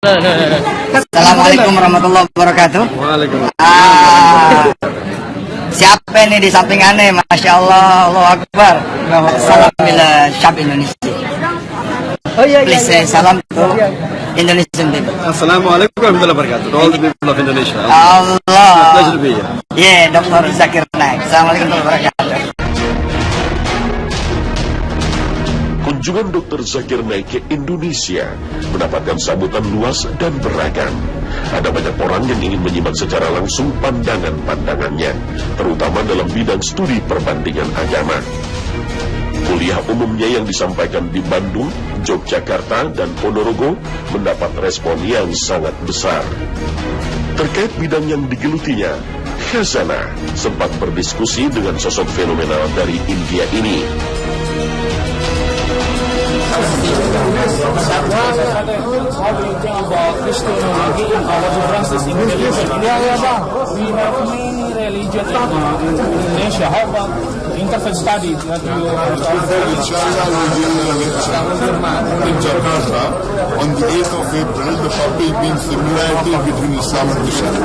Assalamualaikum warahmatullahi wabarakatuh. Waalaikumsalam. Siapa ini di samping aneh? Masya Allah, Allahu Akbar. Salam bila syab Indonesia. Please say salam to Indonesian people. Assalamualaikum warahmatullahi wabarakatuh. To all the people of Indonesia. Allah. Pleasure to be here. Yeah, Dr. Zakir Naik. Assalamualaikum warahmatullahi wabarakatuh. Kunjungan Dr. Zakir Naik ke Indonesia mendapatkan sambutan luas dan beragam. Ada banyak orang yang ingin menyimak secara langsung pandangan-pandangannya, terutama dalam bidang studi perbandingan agama. Kuliah umumnya yang disampaikan di Bandung, Yogyakarta, dan Ponorogo mendapat respon yang sangat besar. Terkait bidang yang digelutinya, Khazanah sempat berdiskusi dengan sosok fenomenal dari India ini. How do you think about Christianity in our differences in religion? We have many religions in Indonesia. How about interfaith studies that you Inshallah, in Jakarta on the 8th of April, the topic being similarity between Islam and Christianity.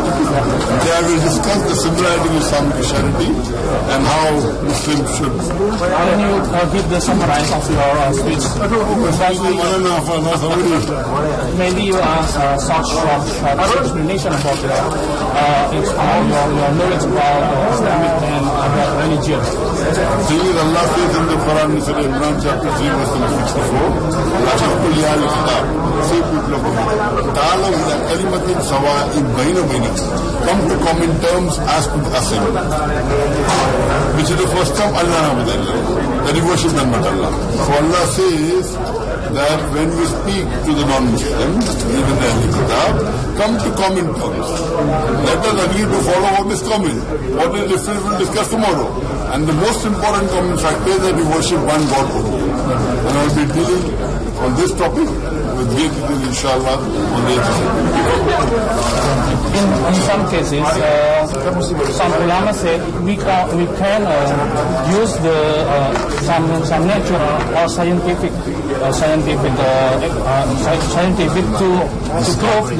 There we will discuss the similarity of Islam and Christianity and how Muslims should. Can you give the summarize of your speech? Maybe you ask such short explanation about your knowledge about Islamic and about religion. Allah says in the Quran, in Surah Imran chapter 3 verse number 64, say people of Ta'ala ila kalimatin sawa'in bayna baynikum, come to common terms as to the assembly. Which is the first time Allah that he worship none but Allah. So Allah says that when we speak to the non-Muslims, even the Ahli Kitab, come to common terms. Let us agree to follow what is common. What is different we'll discuss tomorrow. And the most important common factor is that we worship one God. And I will be dealing on this topic with great detail, inshallah, on the 8th of In some cases, some ulama said we can use the some natural or scientific to prove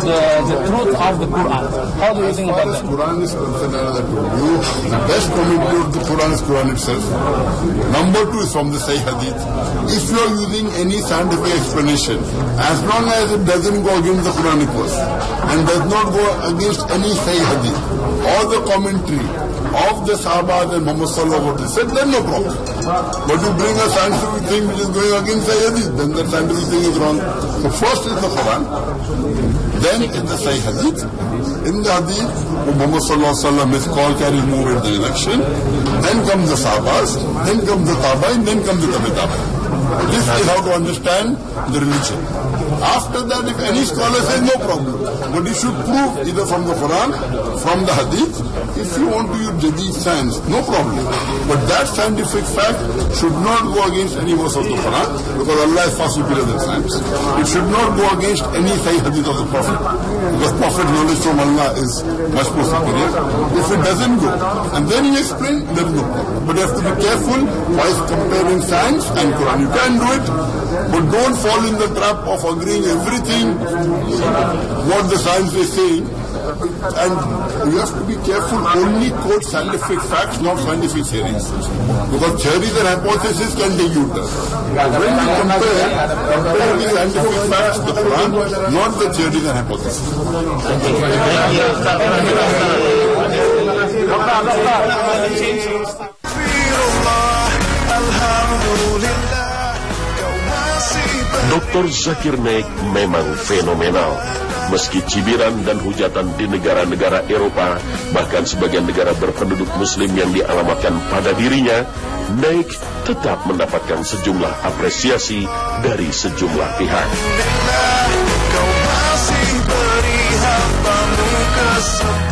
the truth of the Quran. How do you think about that? The Quran is concerned that the best commentary of the Quran is Quran itself. Number 2 is from the Sahih Hadith. If you are using any scientific explanation, as long as it doesn't go against the Quranic verse and does not go against any Sahih Hadith or the commentary of the Sahaba and Muhammad sallallahu alaihi wasallam, then no problem. But you bring a scientific thing which is going against Sahih Hadith, then that scientific thing is wrong. So first is the Quran, then is the Sahih Hadith. In the Hadith, Muhammad sallallahu alaihi wasallam is called carries more in the election. Then comes the Sahabas, then comes the Tabi'in, then comes the Tabi'in. This is how to understand the religion. After that, if any scholar says no problem, but you should prove either from the Quran, from the Hadith. If you want to use Jadid science, no problem. But that scientific fact should not go against any verse of the Quran, because Allah is far superior than science. It should not go against any Sahih Hadith of the Prophet, because Prophet knowledge from Allah is much more superior. If it doesn't go, and then you explain, there is no problem. But you have to be careful while comparing science and Quran. You can do it, but don't fall in the trap of agreeing everything what the science is saying. And you have to be careful, only quote scientific facts, not scientific theories. Because theories and hypotheses can take you there. When we compare the scientific facts, the Quran, not the theories and hypotheses. Dr. Zakir Naik memang fenomenal. Meski cibiran dan hujatan di negara-negara Eropa, bahkan sebagian negara berpenduduk muslim yang dialamatkan pada dirinya, Naik tetap mendapatkan sejumlah apresiasi dari sejumlah pihak.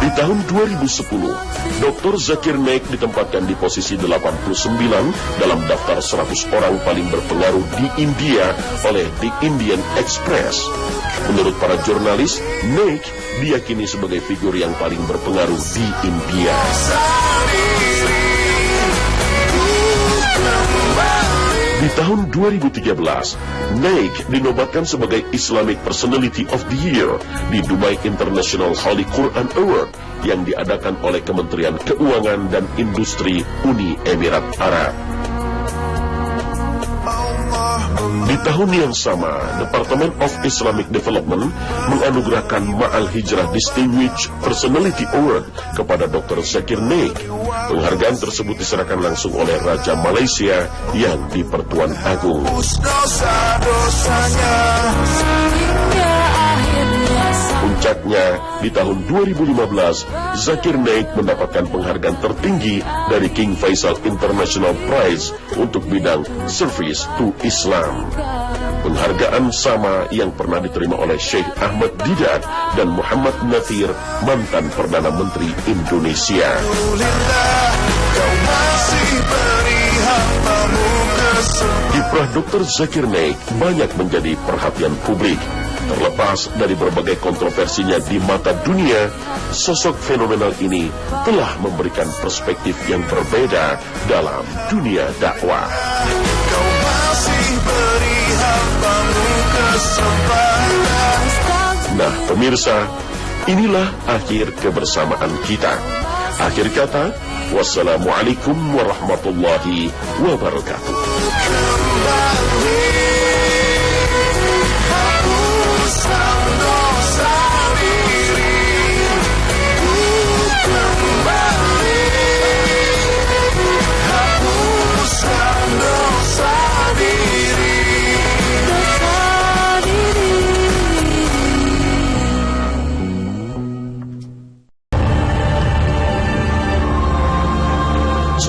Di tahun 2010, Dr. Zakir Naik ditempatkan di posisi 89 dalam daftar 100 orang paling berpengaruh di India oleh The Indian Express. Menurut para jurnalis, Naik diyakini sebagai figur yang paling berpengaruh di India. Di tahun 2013, Naik dinobatkan sebagai Islamic Personality of the Year di Dubai International Holy Quran Award yang diadakan oleh Kementerian Keuangan dan Industri Uni Emirat Arab. Di tahun yang sama, Department of Islamic Development menganugerahkan Ma'al Hijrah Distinguished Personality Award kepada Dr. Zakir Naik. Penghargaan tersebut diserahkan langsung oleh Raja Malaysia yang di Pertuan Agung. Puncaknya, di tahun 2015, Zakir Naik mendapatkan penghargaan tertinggi dari King Faisal International Prize untuk bidang Service to Islam. Penghargaan sama yang pernah diterima oleh Sheikh Ahmad Didat dan Muhammad Nathir, mantan Perdana Menteri Indonesia. Kiprah Dr. Zakir Naik banyak menjadi perhatian publik. Terlepas dari berbagai kontroversinya di mata dunia, sosok fenomenal ini telah memberikan perspektif yang berbeda dalam dunia dakwah. Nah, pemirsa, inilah akhir kebersamaan kita. Akhir kata, wassalamualaikum warahmatullahi wabarakatuh.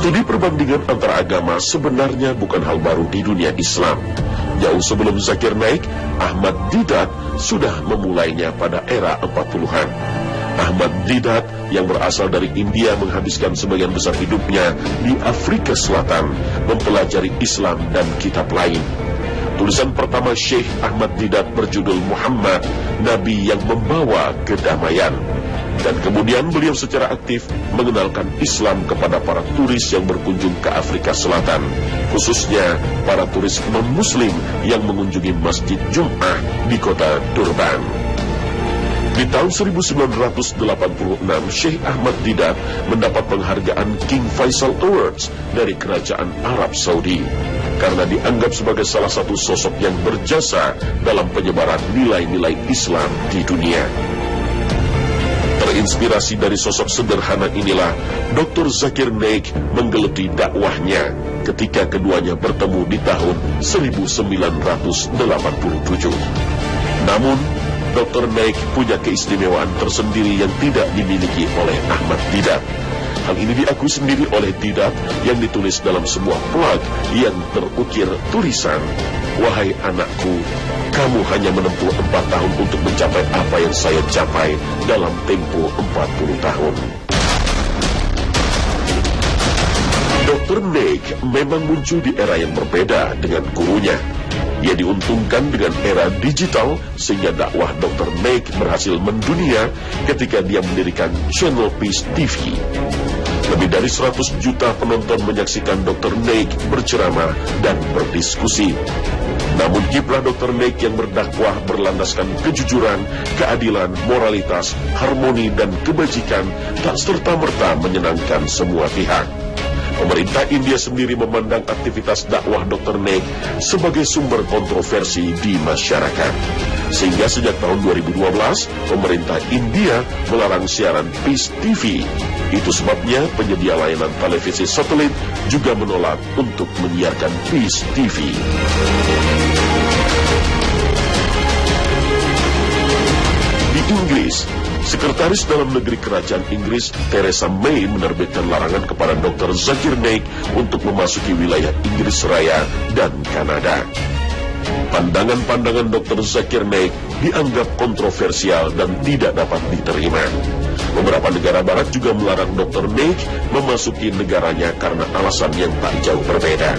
Studi perbandingan antara agama sebenarnya bukan hal baru di dunia Islam. Jauh sebelum Zakir Naik, Ahmad Didat sudah memulainya pada era 40-an. Ahmad Didat yang berasal dari India menghabiskan sebagian besar hidupnya di Afrika Selatan mempelajari Islam dan kitab lain. Tulisan pertama Syekh Ahmad Didat berjudul Muhammad, Nabi yang Membawa Kedamaian. Dan kemudian beliau secara aktif mengenalkan Islam kepada para turis yang berkunjung ke Afrika Selatan, khususnya para turis non-muslim yang mengunjungi Masjid Jum'ah di kota Durban. Di tahun 1986, Syekh Ahmad Didat mendapat penghargaan King Faisal Awards dari Kerajaan Arab Saudi karena dianggap sebagai salah satu sosok yang berjasa dalam penyebaran nilai-nilai Islam di dunia. Terinspirasi dari sosok sederhana inilah, Dr. Zakir Naik menggeluti dakwahnya ketika keduanya bertemu di tahun 1987. Namun, Dr. Naik punya keistimewaan tersendiri yang tidak dimiliki oleh Ahmad Didat. Hal ini diakui sendiri oleh Didat yang ditulis dalam sebuah plak yang terukir tulisan, "Wahai anakku, kamu hanya menempuh 4 tahun untuk mencapai apa yang saya capai dalam tempo 40 tahun. Dr. Naik memang muncul di era yang berbeda dengan gurunya. Ia diuntungkan dengan era digital sehingga dakwah Dr. Naik berhasil mendunia ketika dia mendirikan channel Peace TV. Lebih dari 100 juta penonton menyaksikan Dr. Naik berceramah dan berdiskusi. Namun kiprah Dr. Naik yang berdakwah berlandaskan kejujuran, keadilan, moralitas, harmoni dan kebajikan tak serta-merta menyenangkan semua pihak. Pemerintah India sendiri memandang aktivitas dakwah Dr. Naik sebagai sumber kontroversi di masyarakat. Sehingga sejak tahun 2012, pemerintah India melarang siaran Peace TV. Itu sebabnya penyedia layanan televisi satelit juga menolak untuk menyiarkan Peace TV. Di Inggris, Sekretaris Dalam Negeri Kerajaan Inggris Theresa May menerbitkan larangan kepada Dr. Zakir Naik untuk memasuki wilayah Inggris Raya dan Kanada. Pandangan-pandangan Dr. Zakir Naik dianggap kontroversial dan tidak dapat diterima. Beberapa negara barat juga melarang Dr. Naik memasuki negaranya karena alasan yang tak jauh berbeda.